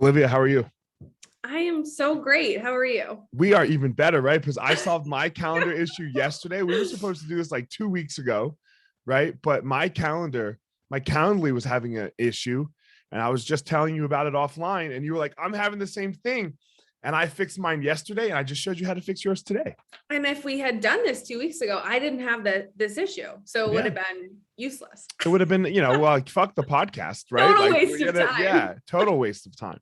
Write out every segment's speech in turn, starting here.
Olivia, how are you? I am so great. How are you? We are even better, right? Because I solved my calendar issue yesterday. We were supposed to do this like 2 weeks ago, right? But my Calendly was having an issue. And I was just telling you about it offline. And you were like, I'm having the same thing. And I fixed mine yesterday. And I just showed you how to fix yours today. And if we had done this 2 weeks ago, I didn't have this issue. So it would Yeah. have been useless. It would have been, well, fuck the podcast, right? Total Like, waste of time. yeah, total waste of time.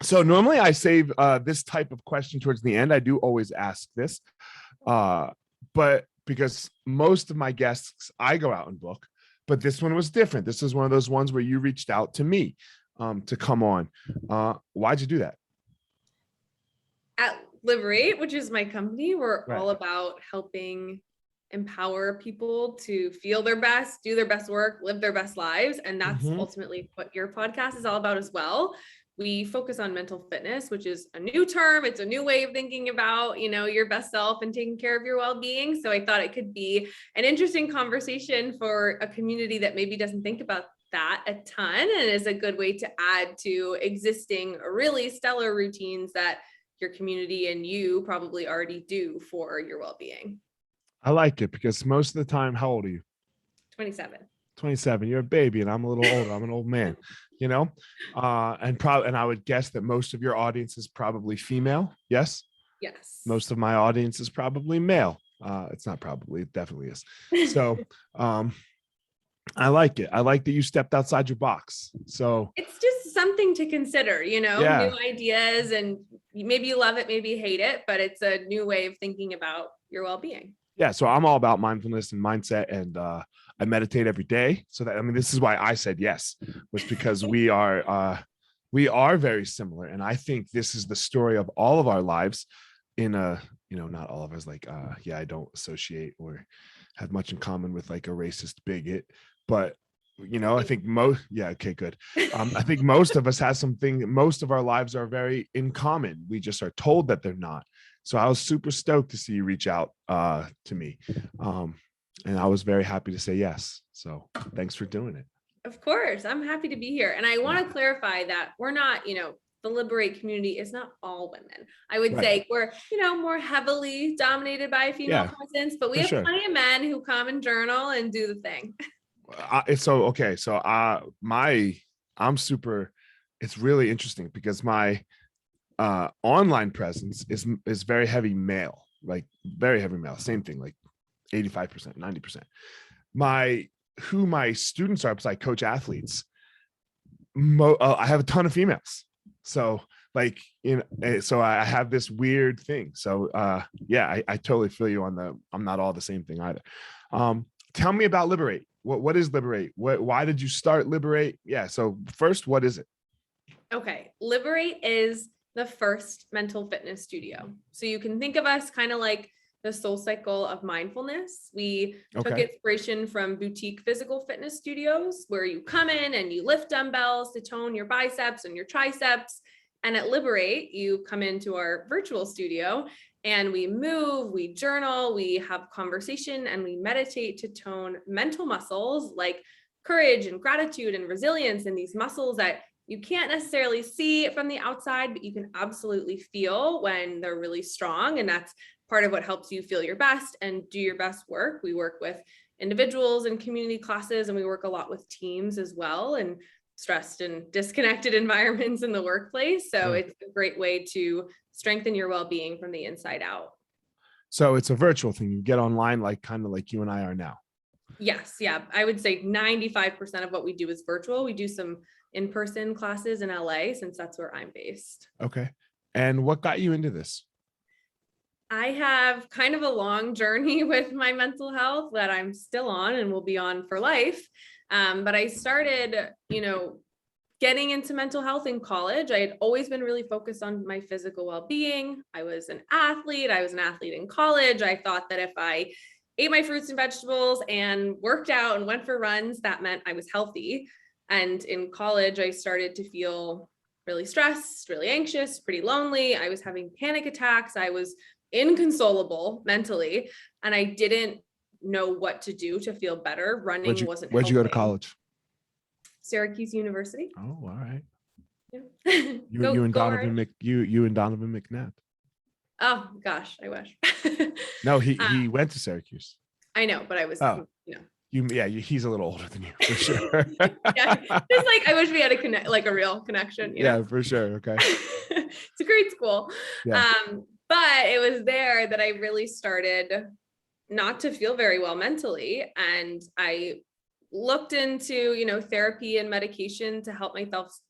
So normally I save this type of question towards the end. I do always ask this, but because most of my guests I go out and book, but this one was different. This is one of those ones where you reached out to me to come on. Why'd you do that? At Liberate, which is my company, we're Right. all about helping empower people to feel their best, do their best work, live their best lives. And that's ultimately what your podcast is all about as well. We focus on mental fitness, which is a new term. It's a new way of thinking about, your best self and taking care of your well-being. So I thought it could be an interesting conversation for a community that maybe doesn't think about that a ton, and is a good way to add to existing really stellar routines that your community and you probably already do for your well-being. I like it because most of the time, how old are you? 27. 27. You're a baby and I'm a little older. I'm an old man, and I would guess that most of your audience is probably female. Yes. Yes. Most of my audience is probably male. It's not probably, it definitely is. So I like it. I like that you stepped outside your box. So it's just something to consider, Yeah. New ideas, and maybe you love it, maybe you hate it, but it's a new way of thinking about your well-being. Yeah. So I'm all about mindfulness and mindset, and I meditate every day. So this is why I said yes, was because we are very similar. And I think this is the story of all of our lives in not all of us, like, I don't associate or have much in common with like a racist bigot, but I think okay, good. I think most of us has something, most of our lives are very in common. We just are told that they're not. So I was super stoked to see you reach out to me. And I was very happy to say yes. So thanks for doing it. Of course, I'm happy to be here. And I want to clarify that we're not, the Liberate community is not all women. I would say we're, more heavily dominated by a female presence, but we have plenty of men who come and journal and do the thing. It's really interesting because my online presence is very heavy male, like very heavy male, same thing, like 85%, 90%. Who my students are, because I coach athletes, I have a ton of females. So so I have this weird thing. So I totally feel you on I'm not all the same thing either. Tell me about Liberate. What is Liberate? Why did you start Liberate? Yeah. So first, what is it? Okay. Liberate is the first mental fitness studio. So you can think of us kind of like the Soul Cycle of mindfulness. We took inspiration from boutique physical fitness studios where you come in and you lift dumbbells to tone your biceps and your triceps. And at Liberate, you come into our virtual studio and we move, we journal, we have conversation, and we meditate to tone mental muscles like courage and gratitude and resilience, and these muscles that you can't necessarily see from the outside, but you can absolutely feel when they're really strong. And that's part of what helps you feel your best and do your best work. We work with individuals in community classes, and we work a lot with teams as well, and stressed and disconnected environments in the workplace. So it's a great way to strengthen your well-being from the inside out. So it's a virtual thing. You get online, kind of like you and I are now. Yes. Yeah. I would say 95% of what we do is virtual. We do some in-person classes in LA since that's where I'm based. Okay. And what got you into this? I have kind of a long journey with my mental health that I'm still on and will be on for life. But I started, getting into mental health in college. I had always been really focused on my physical well-being. I was an athlete. In college. I thought that if I ate my fruits and vegetables and worked out and went for runs, that meant I was healthy. And in college, I started to feel really stressed, really anxious, pretty lonely. I was having panic attacks. I was inconsolable mentally, and I didn't know what to do to feel better. Running wasn't Where'd you go to helping. college? Syracuse University. Oh, all right. Yeah. You and Go Donovan Orange. you and Donovan McNabb. Oh gosh, I wish. No, uh, he went to Syracuse. I know, but I was, Oh, you know. he's a little older than you for sure. Yeah, just like I wish we had a connect, like a real connection, you know. Yeah, for sure. Okay. It's a great school. Yeah. But it was there that I really started not to feel very well mentally. And I looked into, therapy and medication to help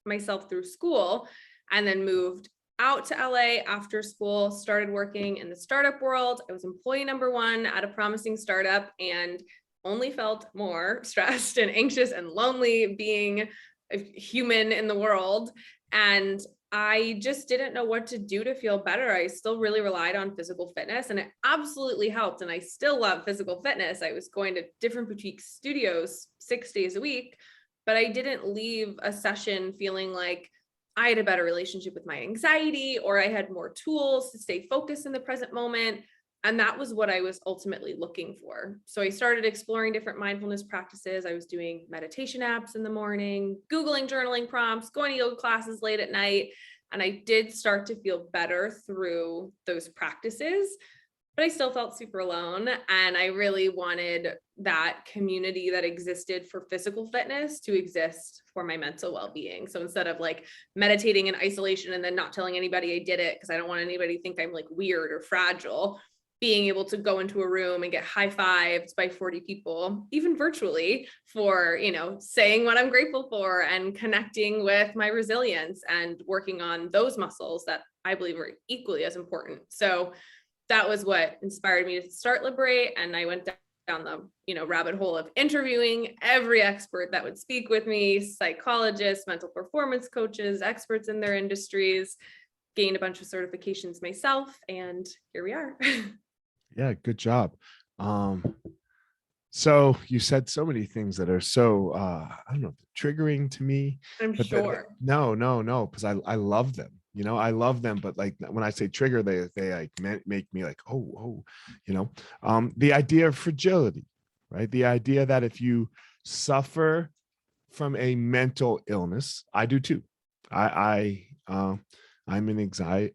myself through school, and then moved out to LA after school, started working in the startup world. I was employee number one at a promising startup and only felt more stressed and anxious and lonely being a human in the world. And I just didn't know what to do to feel better. I still really relied on physical fitness, and it absolutely helped. And I still love physical fitness. I was going to different boutique studios 6 days a week, but I didn't leave a session feeling like I had a better relationship with my anxiety, or I had more tools to stay focused in the present moment. And that was what I was ultimately looking for. So I started exploring different mindfulness practices. I was doing meditation apps in the morning, Googling journaling prompts, going to yoga classes late at night. And I did start to feel better through those practices, but I still felt super alone. And I really wanted that community that existed for physical fitness to exist for my mental well-being. So instead of like meditating in isolation and then not telling anybody I did it, because I don't want anybody to think I'm like weird or fragile, being able to go into a room and get high-fived by 40 people, even virtually, for, saying what I'm grateful for and connecting with my resilience and working on those muscles that I believe are equally as important. So that was what inspired me to start Liberate. And I went down the, rabbit hole of interviewing every expert that would speak with me, psychologists, mental performance coaches, experts in their industries, gained a bunch of certifications myself, and here we are. Yeah, good job. So you said so many things that are so I don't know, triggering to me. I'm But sure. no, because I love them. I love them, but like when I say trigger, they like make me like, oh, the idea of fragility, right? The idea that if you suffer from a mental illness, I do too. I'm an anxiety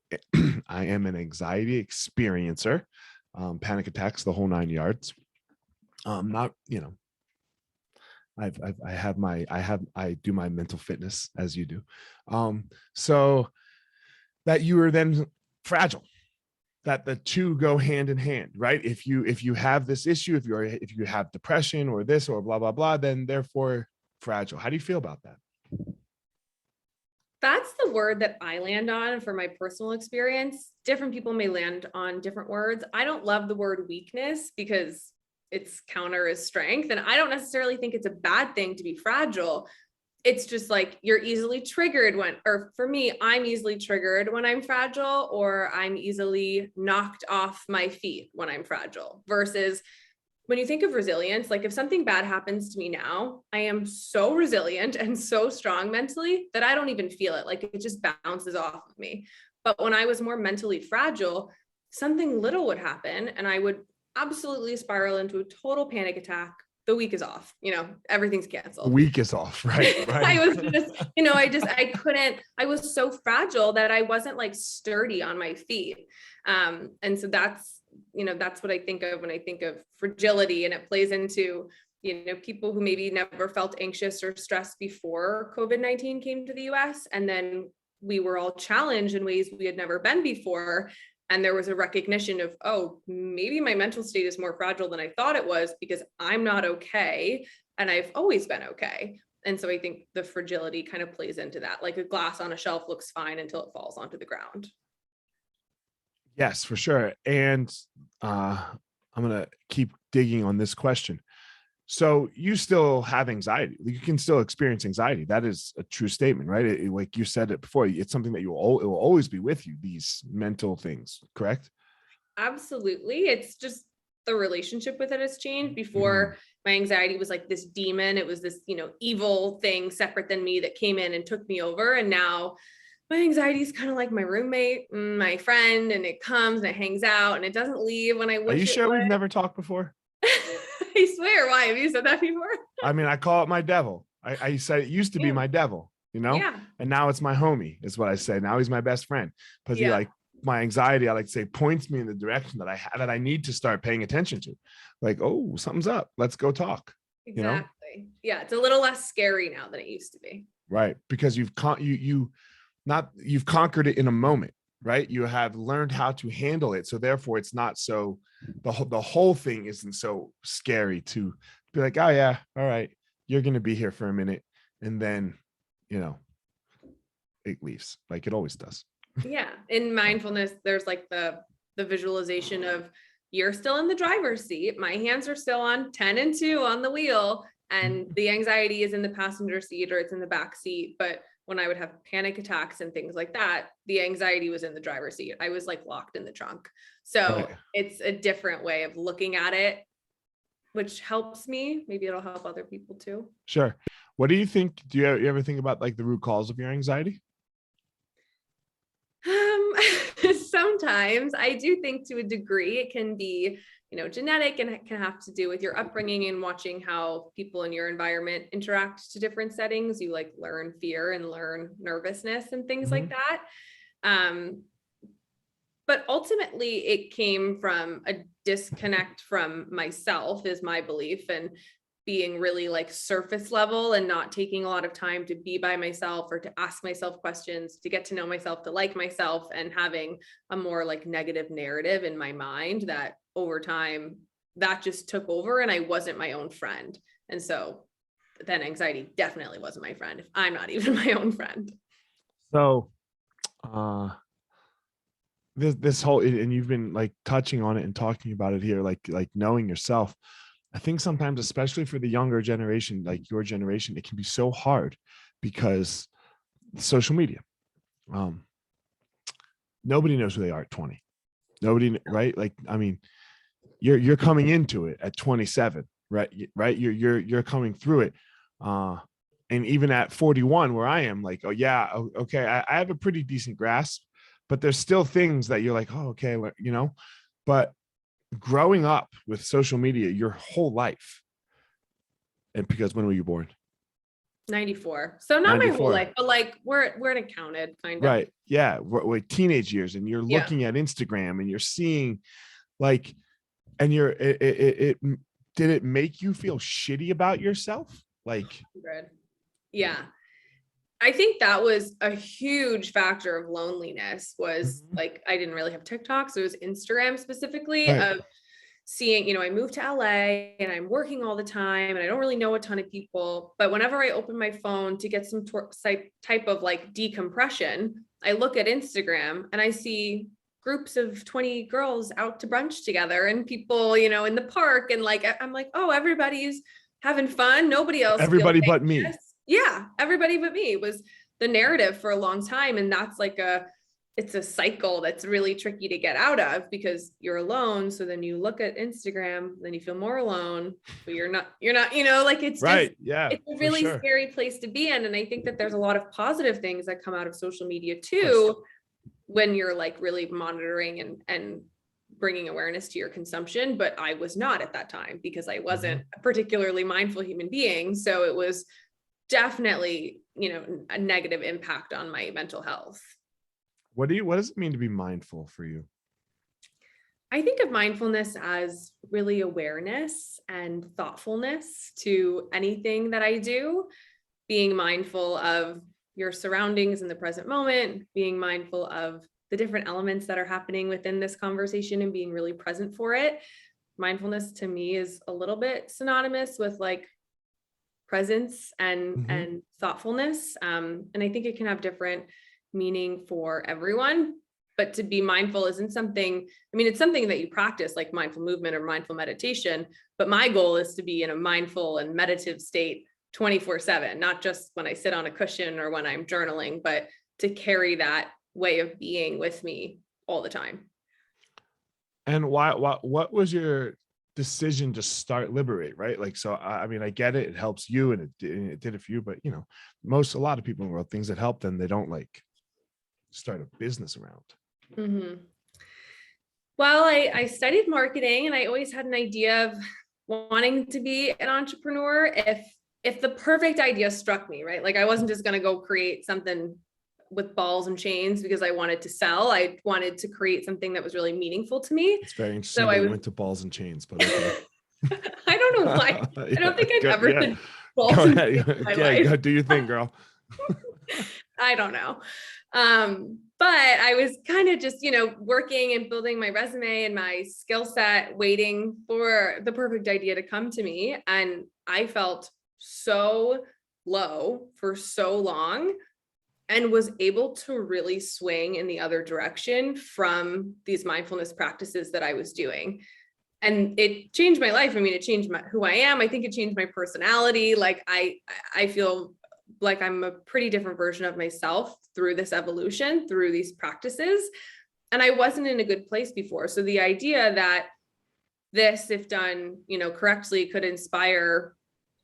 I am an anxiety experiencer, panic attacks, the whole 9 yards. Not, I do my mental fitness as you do. So that you are then fragile, that the two go hand in hand, right? If you have this issue, if you have depression or this or blah, blah, blah, then therefore fragile. How do you feel about that? That's the word that I land on for my personal experience. Different people may land on different words. I don't love the word weakness because its counter is strength. And I don't necessarily think it's a bad thing to be fragile. It's just like you're easily triggered or for me, I'm easily triggered when I'm fragile, or I'm easily knocked off my feet when I'm fragile, versus when you think of resilience, like if something bad happens to me now, I am so resilient and so strong mentally that I don't even feel it. Like it just bounces off of me. But when I was more mentally fragile, something little would happen and I would absolutely spiral into a total panic attack. The week is off, everything's canceled. The week is off, right? I was just, I was so fragile that I wasn't like sturdy on my feet. And so that's what I think of when I think of fragility, and it plays into, people who maybe never felt anxious or stressed before COVID-19 came to the US. And then we were all challenged in ways we had never been before. And there was a recognition of, oh, maybe my mental state is more fragile than I thought it was because I'm not okay. And I've always been okay. And so I think the fragility kind of plays into that. Like a glass on a shelf looks fine until it falls onto the ground. Yes, for sure. And I'm going to keep digging on this question. So you still have anxiety. You can still experience anxiety. That is a true statement, right? Like you said it before, it's something that it will always be with you, these mental things, correct? Absolutely. It's just the relationship with it has changed. Before, my anxiety was like this demon. It was this, evil thing separate than me that came in and took me over. And now my anxiety is kind of like my roommate, my friend, and it comes and it hangs out and it doesn't leave when I wish. Are you it sure would. we've never talked before? I swear. Why? Have you said that before? I mean, I call it my devil. I said it used to be my devil. you know? Yeah. And now it's my homie, is what I say. Now he's my best friend. Because he like, my anxiety, I like to say, points me in the direction that that I need to start paying attention to. Like, oh, something's up. Let's go talk. Exactly. You know? Yeah. It's a little less scary now than it used to be. Right. Because you've conquered it in a moment, right? You have learned how to handle it. So therefore it's not so, the whole thing isn't so scary to be like, oh yeah, all right, you're going to be here for a minute. And then, you know, it leaves like it always does. Yeah. In mindfulness, there's like the visualization of you're still in the driver's seat. My hands are still on 10 and 2 on the wheel. And the anxiety is in the passenger seat or it's in the back seat. But when I would have panic attacks and things like that, the anxiety was in the driver's seat. I was like locked in the trunk. So it's a different way of looking at it, which helps me. Maybe it'll help other people too. Sure. What do you think? Do you ever think about like the root cause of your anxiety? Sometimes I do think to a degree it can be, genetic, and it can have to do with your upbringing and watching how people in your environment interact to different settings. You like learn fear and learn nervousness and things like that. But ultimately it came from a disconnect from myself, is my belief, and being really like surface level and not taking a lot of time to be by myself or to ask myself questions, to get to know myself, to like myself, and having a more like negative narrative in my mind that over time that just took over and I wasn't my own friend. And so then anxiety definitely wasn't my friend if I'm not even my own friend. So, this whole, and you've been like touching on it and talking about it here, like knowing yourself. I think sometimes, especially for the younger generation, like your generation, it can be so hard because social media. Nobody knows who they are at 20. Nobody, right? Like, I mean, you're coming into it at 27, right? Right? You're coming through it. And even at 41, where I am, like, oh yeah, okay, I have a pretty decent grasp, but there's still things that you're like, oh, okay, you know, but growing up with social media your whole life. And because when were you born? 94. So not 94. My whole life, but like we're it counted kind of. Right. Yeah. We're teenage years, and you're looking at Instagram and you're seeing like, and it did it make you feel shitty about yourself? Like, yeah. I think that was a huge factor of loneliness was like, I didn't really have TikTok. So it was Instagram specifically of seeing, I moved to LA and I'm working all the time and I don't really know a ton of people, but whenever I open my phone to get some type of like decompression, I look at Instagram and I see groups of 20 girls out to brunch together and people, in the park. And like, I'm like, oh, everybody's having fun. Nobody else. Everybody but me. Yeah. Everybody but me was the narrative for a long time. And that's like it's a cycle that's really tricky to get out of because you're alone. So then you look at Instagram, then you feel more alone, but you're not, like it's right. Just, yeah, it's a really scary place to be in. And I think that there's a lot of positive things that come out of social media too, when you're like really monitoring and bringing awareness to your consumption. But I was not at that time because I wasn't a particularly mindful human being. So it was definitely, a negative impact on my mental health. What does it mean to be mindful for you? I think of mindfulness as really awareness and thoughtfulness to anything that I do, being mindful of your surroundings in the present moment, being mindful of the different elements that are happening within this conversation and being really present for it. Mindfulness to me is a little bit synonymous with like presence and thoughtfulness. And I think it can have different meaning for everyone, but to be mindful isn't something, it's something that you practice like mindful movement or mindful meditation, but my goal is to be in a mindful and meditative state 24/7, not just when I sit on a cushion or when I'm journaling, but to carry that way of being with me all the time. And what was your decision to start Liberate, right? Like, so, I get it. It helps you and it did it for you, but a lot of people in the world, things that help them, they don't like start a business around. Well, I studied marketing and I always had an idea of wanting to be an entrepreneur if if the perfect idea struck me, right? Like I wasn't just going to go create something with balls and chains because I wanted to sell. I wanted to create something that was really meaningful to me. It's very interesting So that I you was, went to balls and chains, but okay. I don't know why. I don't think I've ever Yeah. been balls Go and ahead. chains in my Yeah, life. go do your thing, girl. I don't know. But I was kind of just, working and building my resume and my skill set, waiting for the perfect idea to come to me. And I felt so low for so long and was able to really swing in the other direction from these mindfulness practices that I was doing. And it changed my life. I mean, it changed who I am. I think it changed my personality. Like I feel like I'm a pretty different version of myself through this evolution, through these practices. And I wasn't in a good place before. So the idea that this, if done, correctly, could inspire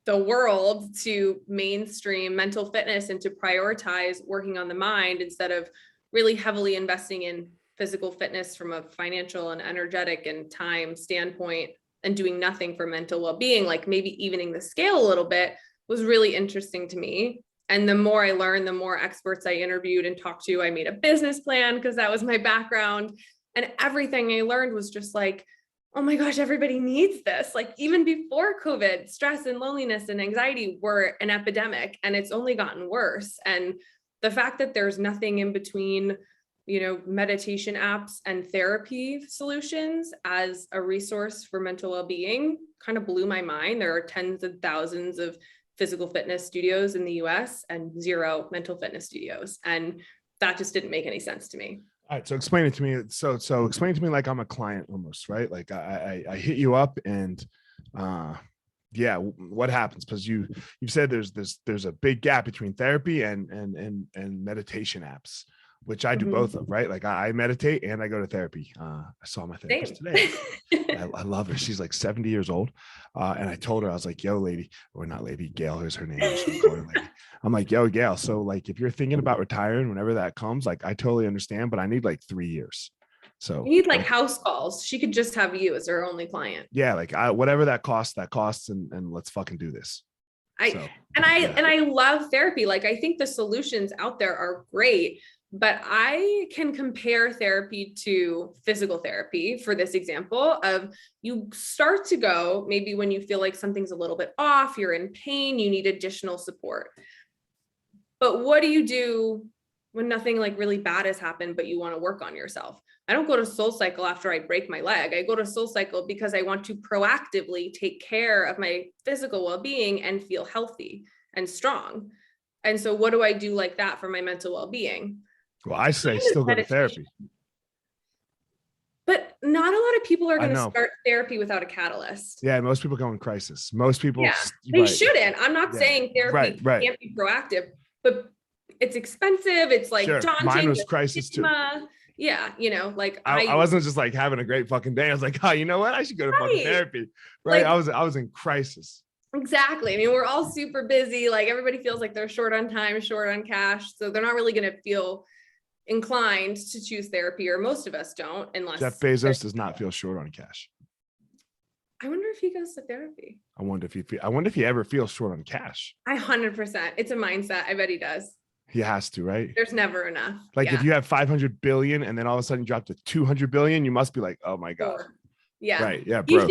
the world to mainstream mental fitness and to prioritize working on the mind instead of really heavily investing in physical fitness from a financial and energetic and time standpoint and doing nothing for mental well-being, like maybe evening the scale a little bit, was really interesting to me. And the more I learned, the more experts I interviewed and talked to, I made a business plan because that was my background. And everything I learned was just like, oh my gosh, everybody needs this. Like even before COVID, stress and loneliness and anxiety were an epidemic, and it's only gotten worse. And the fact that there's nothing in between, meditation apps and therapy solutions as a resource for mental well-being kind of blew my mind. There are tens of thousands of physical fitness studios in the US and 0 mental fitness studios. And that just didn't make any sense to me. All right, so explain it to me. So explain it to me like I'm a client almost, right? Like I hit you up and yeah, what happens? Because you said there's a big gap between therapy and meditation apps, which I do both of, right? Like I meditate and I go to therapy. I saw my therapist today. I love her. She's like 70 years old. And I told her, I was like, yo, lady, or not lady, Gail is her name. She's calling her lady. I'm like, yo, Gail. So like, if you're thinking about retiring, whenever that comes, like, I totally understand, but I need like 3 years. So you need like house calls. She could just have you as her only client. Yeah. Like whatever that costs, and let's fucking do this. I love therapy. Like, I think the solutions out there are great, but I can compare therapy to physical therapy for this example of you start to go, maybe when you feel like something's a little bit off, you're in pain, you need additional support. But what do you do when nothing like really bad has happened, but you want to work on yourself? I don't go to SoulCycle after I break my leg. I go to SoulCycle because I want to proactively take care of my physical well-being and feel healthy and strong. And so what do I do like that for my mental well-being? Well, I say still go to therapy. But not a lot of people are going to start therapy without a catalyst. Yeah, most people go in crisis. Most people, they shouldn't. I'm not saying therapy can't be proactive, but it's expensive. It's like daunting. Mine was crisis too. Yeah, like I wasn't just like having a great fucking day. I was like, oh, you know what? I should go to fucking therapy. Right. Like, I was in crisis. Exactly. I mean, we're all super busy. Like everybody feels like they're short on time, short on cash. So they're not really going to feel inclined to choose therapy, or most of us don't, unless Jeff Bezos does not feel short on cash. I wonder if he goes to therapy. I wonder if he ever feels short on cash. 100%. It's a mindset. I bet he does. He has to, right? There's never enough. Like if you have 500 billion and then all of a sudden you drop to 200 billion, you must be like, oh my God. Yeah. Right. Yeah. Bro.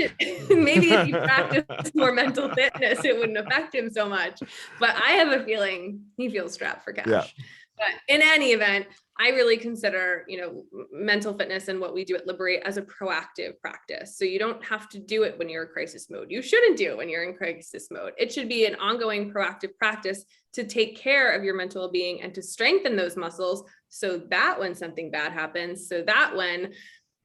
Maybe if you practice more mental fitness, it wouldn't affect him so much. But I have a feeling he feels strapped for cash. Yeah. But in any event, I really consider, mental fitness and what we do at Liberate as a proactive practice. So you don't have to do it when you're in crisis mode. You shouldn't do it when you're in crisis mode. It should be an ongoing proactive practice to take care of your mental well-being and to strengthen those muscles so that when something bad happens, so that when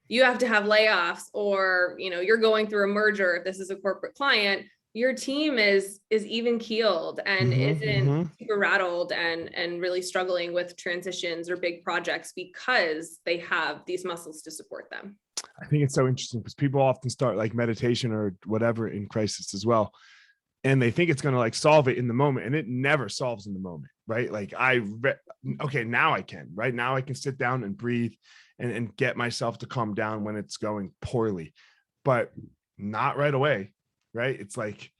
you have to have layoffs or, you're going through a merger, if this is a corporate client, your team is even keeled and isn't super rattled and really struggling with transitions or big projects because they have these muscles to support them. I think it's so interesting because people often start like meditation or whatever in crisis as well. And they think it's going to like solve it in the moment, and it never solves in the moment, right? Like okay, now I can, right? Now I can sit down and breathe and get myself to calm down when it's going poorly, but not right away. Right. It's like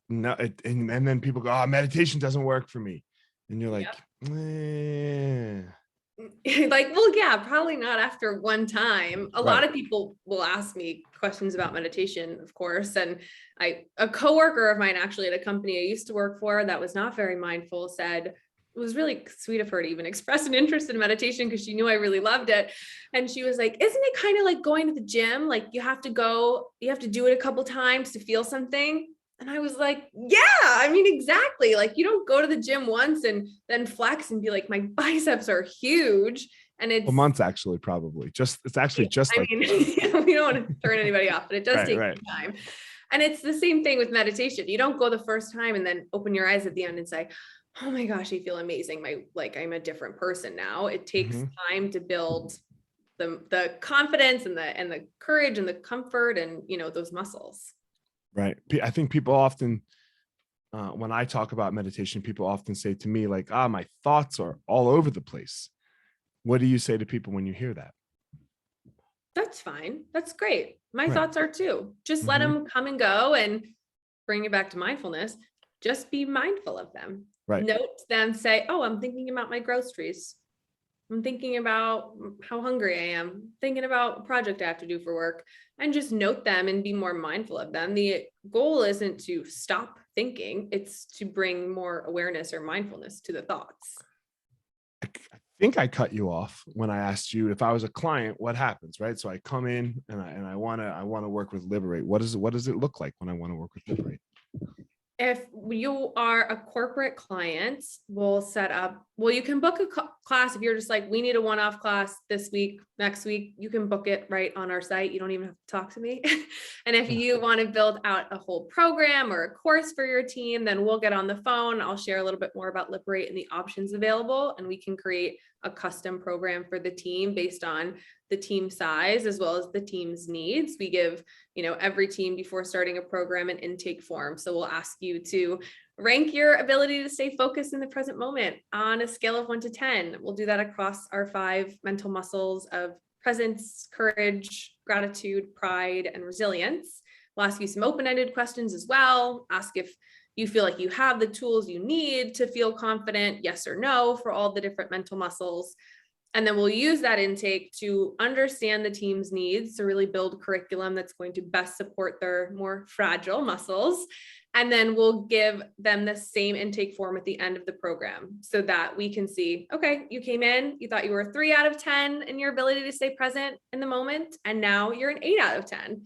no, and then people go, oh, meditation doesn't work for me. And you're like, like, well, yeah, probably not after one time. A lot of people will ask me questions about meditation, of course. And a coworker of mine, actually, at a company I used to work for that was not very mindful, said, it was really sweet of her to even express an interest in meditation because she knew I really loved it. And she was like, isn't it kind of like going to the gym? Like you have to do it a couple times to feel something. And I was like, yeah, I mean, exactly. Like you don't go to the gym once and then flex and be like, my biceps are huge. And it's months actually, probably it's actually just I mean, we don't want to turn anybody off, but it does take time. And it's the same thing with meditation. You don't go the first time and then open your eyes at the end and say, oh my gosh, I feel amazing. I'm a different person now. It takes time to build the confidence and the courage and the comfort and, those muscles. Right. I think people often, when I talk about meditation, people often say to me like, my thoughts are all over the place. What do you say to people when you hear that? That's fine. That's great. My thoughts are too. Just let them come and go, and bring it back to mindfulness. Just be mindful of them. Right. Note them, say, oh, I'm thinking about my groceries. I'm thinking about how hungry I am, thinking about a project I have to do for work, and just note them and be more mindful of them. The goal isn't to stop thinking, it's to bring more awareness or mindfulness to the thoughts. I think I cut you off when I asked you if I was a client, what happens, right? So I come in and I want to work with Liberate. What does it look like when I want to work with Liberate? If you are a corporate client, we'll set up, you can book a class. If you're just like, we need a one-off class this week, next week, you can book it right on our site. You don't even have to talk to me. And if you want to build out a whole program or a course for your team, then we'll get on the phone. I'll share a little bit more about Liberate and the options available, and we can create a custom program for the team based on the team size as well as the team's needs. We give, every team before starting a program an intake form. So we'll ask you to rank your ability to stay focused in the present moment on a scale of 1 to 10. We'll do that across our 5 mental muscles of presence, courage, gratitude, pride, and resilience. We'll ask you some open-ended questions as well. Ask if you feel like you have the tools you need to feel confident, yes or no, for all the different mental muscles. And then we'll use that intake to understand the team's needs to really build curriculum that's going to best support their more fragile muscles. And then we'll give them the same intake form at the end of the program so that we can see, okay, you came in, you thought you were 3 out of 10 in your ability to stay present in the moment, and now you're an 8 out of 10.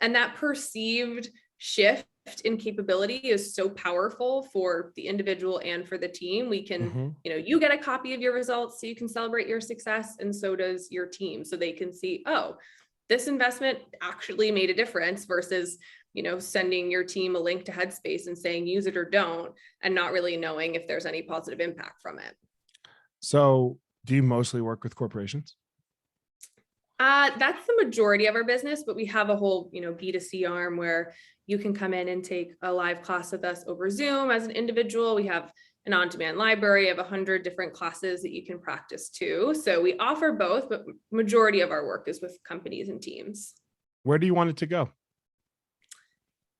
And that perceived shift in capability is so powerful for the individual and for the team. We can, you get a copy of your results so you can celebrate your success, and so does your team, so they can see, oh, this investment actually made a difference versus, sending your team a link to Headspace and saying use it or don't, and not really knowing if there's any positive impact from it. So do you mostly work with corporations? That's the majority of our business, but we have a whole, B2C arm where you can come in and take a live class with us over Zoom as an individual. We have an on-demand library of 100 different classes that you can practice too. So we offer both, but majority of our work is with companies and teams. Where do you want it to go?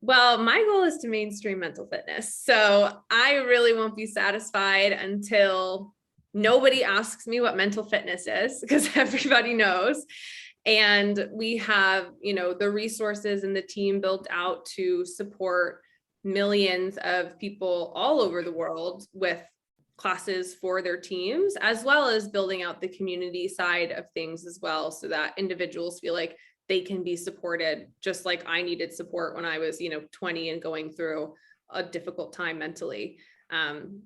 Well, my goal is to mainstream mental fitness. So I really won't be satisfied until nobody asks me what mental fitness is, because everybody knows. And we have, the resources and the team built out to support millions of people all over the world with classes for their teams, as well as building out the community side of things as well, so that individuals feel like they can be supported, just like I needed support when I was, 20 and going through a difficult time mentally. And,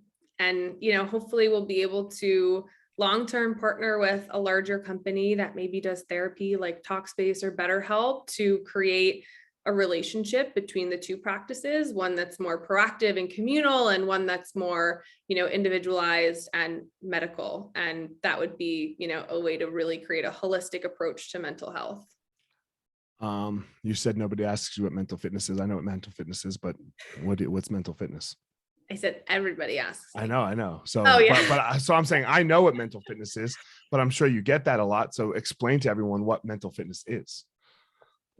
hopefully we'll be able to long-term partner with a larger company that maybe does therapy like Talkspace or BetterHelp to create a relationship between the two practices, one that's more proactive and communal, and one that's more, individualized and medical. And that would be, a way to really create a holistic approach to mental health. You said nobody asks you what mental fitness is. I know what mental fitness is, but what's mental fitness? I said everybody asks. I know. So, but I'm saying I know what mental fitness is, but I'm sure you get that a lot. So explain to everyone what mental fitness is.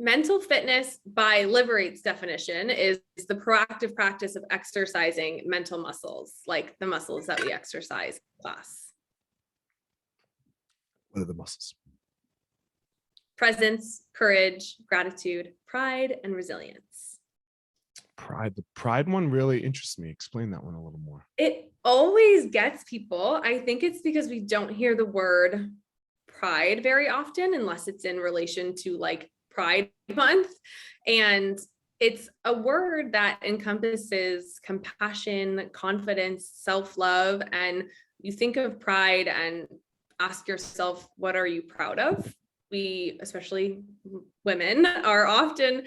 Mental fitness, by Liberate's definition, is the proactive practice of exercising mental muscles, like the muscles that we exercise in class. What are the muscles? Presence, courage, gratitude, pride, and resilience. Pride. The pride one really interests me. Explain that one a little more. It always gets people. I think it's because we don't hear the word pride very often, unless it's in relation to like Pride Month. And it's a word that encompasses compassion, confidence, self-love. And you think of pride and ask yourself, what are you proud of? We, especially women, are often,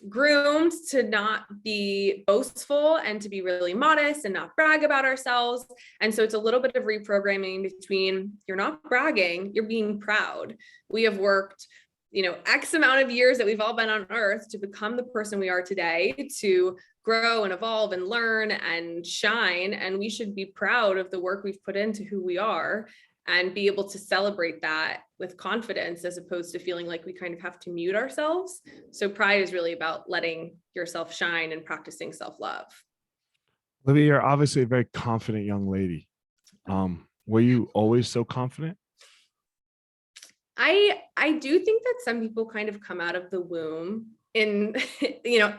groomed to not be boastful and to be really modest and not brag about ourselves. And so it's a little bit of reprogramming between, you're not bragging, you're being proud. We have worked, X amount of years that we've all been on earth to become the person we are today, to grow and evolve and learn and shine. And we should be proud of the work we've put into who we are and be able to celebrate that with confidence, as opposed to feeling like we kind of have to mute ourselves. So pride is really about letting yourself shine and practicing self-love. Olivia, you're obviously a very confident young lady. Were you always so confident? I do think that some people kind of come out of the womb in,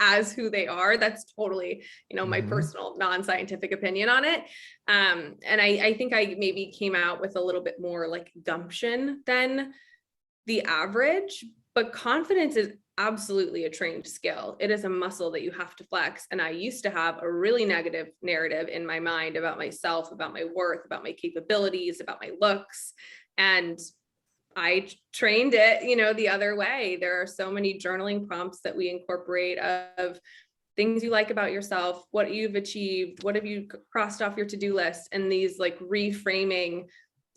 as who they are. That's totally, my personal non-scientific opinion on it. And I think I maybe came out with a little bit more like gumption than the average, but confidence is absolutely a trained skill. It is a muscle that you have to flex. And I used to have a really negative narrative in my mind about myself, about my worth, about my capabilities, about my looks. And I trained it, the other way. There are so many journaling prompts that we incorporate of things you like about yourself, what you've achieved, what have you crossed off your to-do list, and these like reframing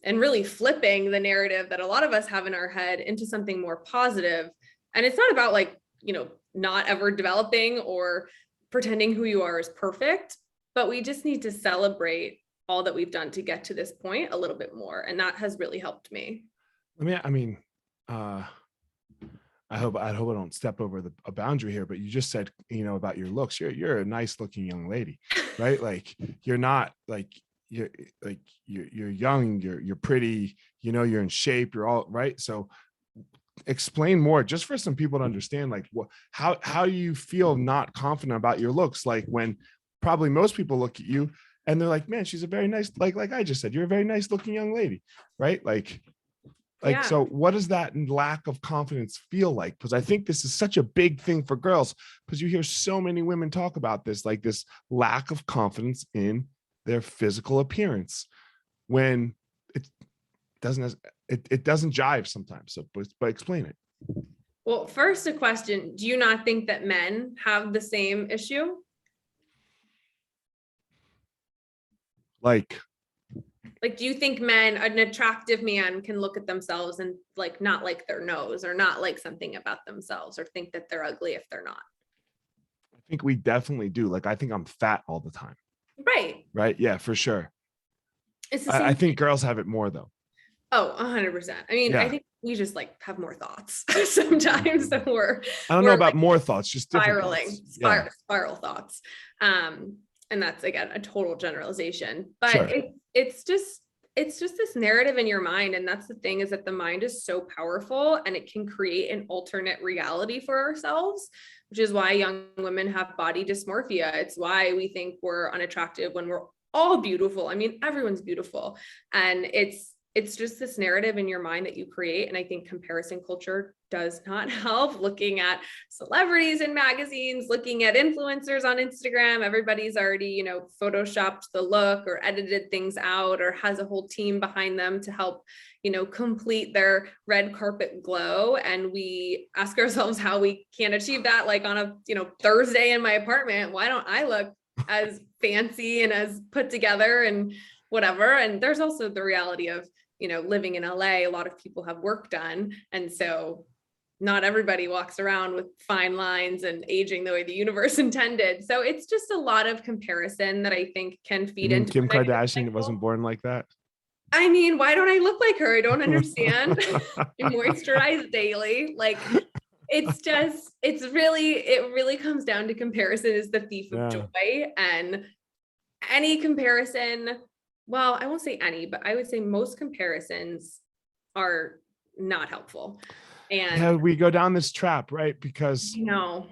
and really flipping the narrative that a lot of us have in our head into something more positive. And it's not about like, not ever developing or pretending who you are is perfect, but we just need to celebrate all that we've done to get to this point a little bit more. And that has really helped me. I hope I don't step over a boundary here, but you just said, about your looks. You're a nice looking young lady, right? Like you're not like you're young, you're pretty, you're in shape, you're all right. So explain more, just for some people to understand, like how you feel not confident about your looks, like when probably most people look at you and they're like, man, she's a very nice, like I just said, you're a very nice looking young lady, right? Yeah. So what does that lack of confidence feel like? Because I think this is such a big thing for girls, because you hear so many women talk about this, like this lack of confidence in their physical appearance, when it doesn't jive sometimes. So, but explain it. Well, first a question, do you not think that men have the same issue? Like, do you think an attractive man can look at themselves and like not like their nose, or not like something about themselves, or think that they're ugly if they're not? I think we definitely do. Like, I think I'm fat all the time. Right. Yeah, for sure. It's the same I think girls have it more though. Oh, 100%. I mean, yeah. I think we just like have more thoughts sometimes than I don't know about like more thoughts, just spiraling, spiral thoughts. And that's, again, a total generalization, but sure. It's just this narrative in your mind. And that's the thing, is that the mind is so powerful and it can create an alternate reality for ourselves, which is why young women have body dysmorphia. It's why we think we're unattractive when we're all beautiful. I mean, everyone's beautiful. And it's just this narrative in your mind that you create. And I think comparison culture does not help. Looking at celebrities in magazines, looking at influencers on Instagram, everybody's already, photoshopped the look or edited things out, or has a whole team behind them to help, complete their red carpet glow. And we ask ourselves how we can achieve that. Like on a, Thursday in my apartment, why don't I look as fancy and as put together and whatever? And there's also the reality of, living in LA, a lot of people have work done. And so not everybody walks around with fine lines and aging the way the universe intended. So it's just a lot of comparison that I think can feed into Kim Kardashian wasn't born like that. I mean, why don't I look like her? I don't understand. I moisturize daily. Like it really comes down to comparison is the thief of Yeah. joy. And any comparison, well, I won't say any, but I would say most comparisons are not helpful. And Yeah, we go down this trap, right? Because you know,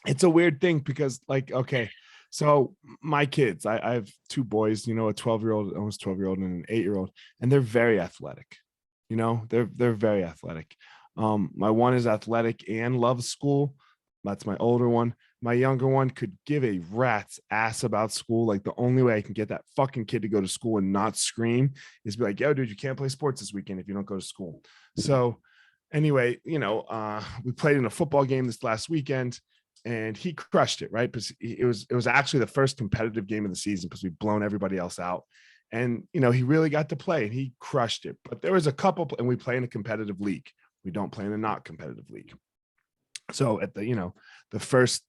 it's a weird thing because like, okay, so my kids, I have two boys, you know, a 12-year-old, almost 12-year-old and an 8-year-old, and they're very athletic. You know, they're very athletic. My one is athletic and loves school. That's my older one. My younger one could give a rat's ass about school. Like the only way I can get that fucking kid to go to school and not scream is be like, yo, dude, you can't play sports this weekend if you don't go to school. So anyway, you know, we played in a football game this last weekend and he crushed it, right? Because it was actually the first competitive game of the season because we've blown everybody else out. And, you know, he really got to play and he crushed it. But there was a couple, and we play in a competitive league. We don't play in a not competitive league. So at the, you know, the first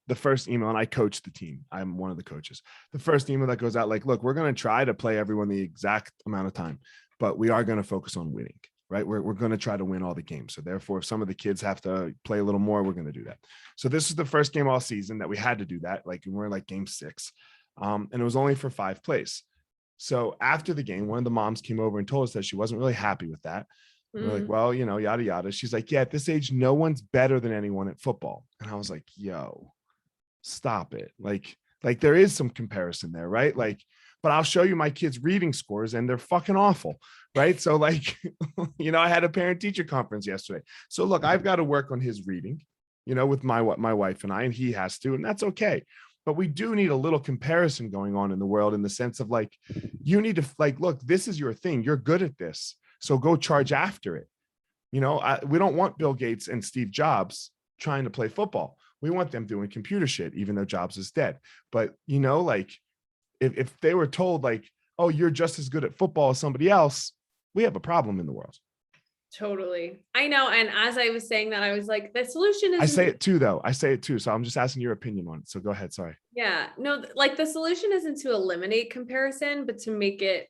email, and I coach the team. I'm one of the coaches. The first email that goes out, like, look, we're going to try to play everyone the exact amount of time, but we are going to focus on winning, right? We're going to try to win all the games. So therefore, if some of the kids have to play a little more, we're going to do that. So this is the first game all season that we had to do that. Like we're like game 6. And it was only for 5 plays. So after the game, one of the moms came over and told us that she wasn't really happy with that. We're like, well, you know, yada, yada. She's like, yeah, at this age, no one's better than anyone at football. And I was like, yo, stop it. Like there is some comparison there, right? Like, but I'll show you my kids' reading scores and they're fucking awful, right? So like, you know, I had a parent teacher conference yesterday. So look, I've got to work on his reading, you know, with my wife and I, and he has to, and that's okay. But we do need a little comparison going on in the world in the sense of like, you need to like, look, this is your thing. You're good at this. So go charge after it. You know, we don't want Bill Gates and Steve Jobs trying to play football. We want them doing computer shit, even though Jobs is dead. But, you know, like if they were told like, oh, you're just as good at football as somebody else, we have a problem in the world. Totally. I know. And as I was saying that, I was like, the solution is I say it too, though. I say it too. So I'm just asking your opinion on it. So go ahead. Sorry. Yeah. No, like the solution isn't to eliminate comparison, but to make it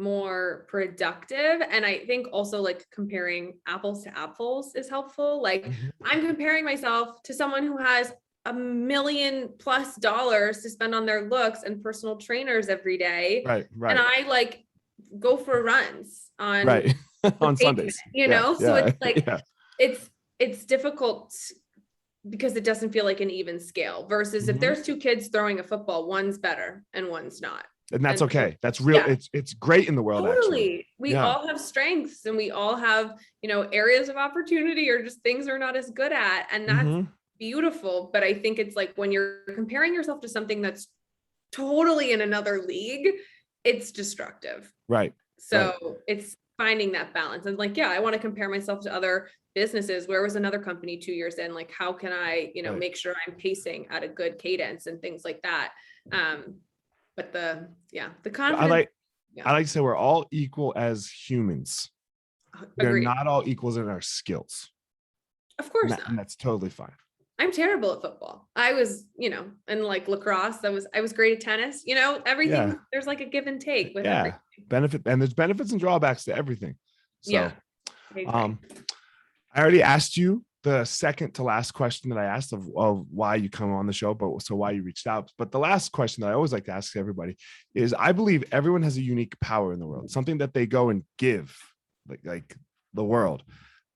more productive. And I think also like comparing apples to apples is helpful. Like I'm comparing myself to someone who has $1 million+ to spend on their looks and personal trainers every day. Right. And I like go for runs on on Sundays, you know? So it's like, it's difficult because it doesn't feel like an even scale versus if there's 2 kids throwing a football, one's better and one's not. And that's okay. That's real. It's great in the world. Totally. Actually. We all have strengths and we all have, you know, areas of opportunity or just things we're not as good at. And that's beautiful. But I think it's like when you're comparing yourself to something that's totally in another league, it's destructive. Right. So it's finding that balance. And like, yeah, I want to compare myself to other businesses. Where was another company 2 years in? Like, how can I, you know, make sure I'm pacing at a good cadence and things like that. But the confidence. I like to say we're all equal as humans. We're Agreed. not all equals in our skills. Of course not. And that's totally fine. I'm terrible at football. I was, you know, and like lacrosse, I was great at tennis, you know, everything. There's like a give and take with everything. There's benefits and drawbacks to everything. So I already asked you the second to last question that I asked of why you come on the show, but so why you reached out. But the last question that I always like to ask everybody is, I believe everyone has a unique power in the world, something that they go and give like the world.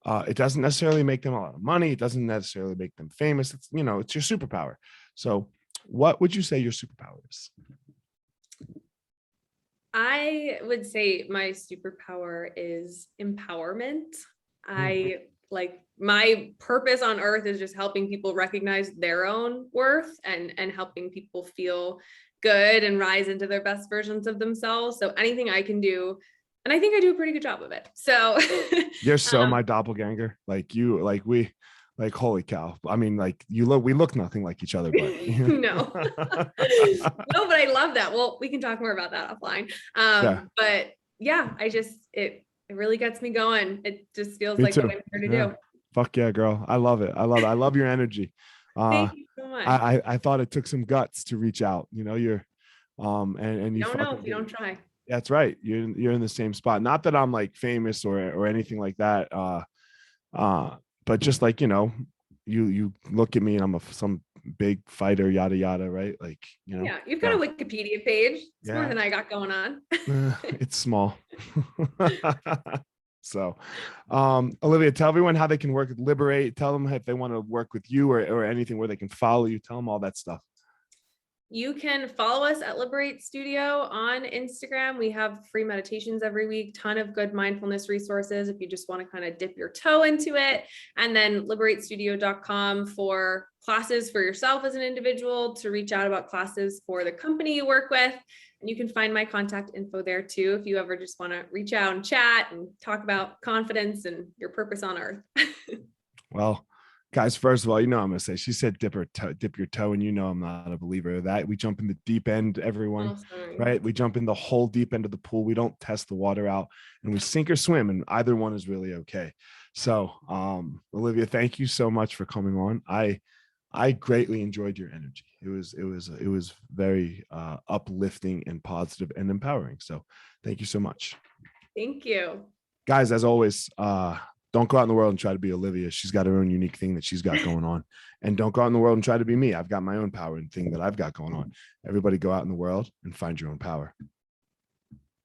It doesn't necessarily make them a lot of money. It doesn't necessarily make them famous. It's, you know, it's your superpower. So what would you say your superpower is? I would say my superpower is empowerment. I like my purpose on earth is just helping people recognize their own worth and helping people feel good and rise into their best versions of themselves. So anything I can do, and I think I do a pretty good job of it. So you're so my doppelganger. Like you, like we, like holy cow. I mean, like we look nothing like each other, but no, but I love that. Well, we can talk more about that offline. But yeah, it really gets me going. It just feels like what I'm here to do. Fuck yeah, girl. I love it. I love your energy. Thank you so much. I thought it took some guts to reach out. You know, you're and you don't know if you don't try. That's right. You're in the same spot. Not that I'm like famous or anything like that. But just like, you look at me and I'm some big fighter, yada yada, right? Like, Yeah, you've got yeah, a Wikipedia page. It's more yeah. than I got going on. It's small. So, Olivia, tell everyone how they can work with Liberate. Tell them if they want to work with you or anything where they can follow you. Tell them all that stuff. You can follow us at Liberate Studio on Instagram. We have free meditations every week, ton of good mindfulness resources if you just want to kind of dip your toe into it. And then liberatestudio.com for classes for yourself as an individual, to reach out about classes for the company you work with. And you can find my contact info there too if you ever just want to reach out and chat and talk about confidence and your purpose on earth. Well, guys, first of all, I'm going to say, she said dip your toe, and I'm not a believer of that. We jump in the deep end, everyone, right? We jump in the whole deep end of the pool. We don't test the water out, and we sink or swim, and either one is really okay. So, Olivia, thank you so much for coming on. I greatly enjoyed your energy. It was very uplifting and positive and empowering. So thank you so much. Thank you. Guys, as always, don't go out in the world and try to be Olivia. She's got her own unique thing that she's got going on. And don't go out in the world and try to be me. I've got my own power and thing that I've got going on. Everybody go out in the world and find your own power.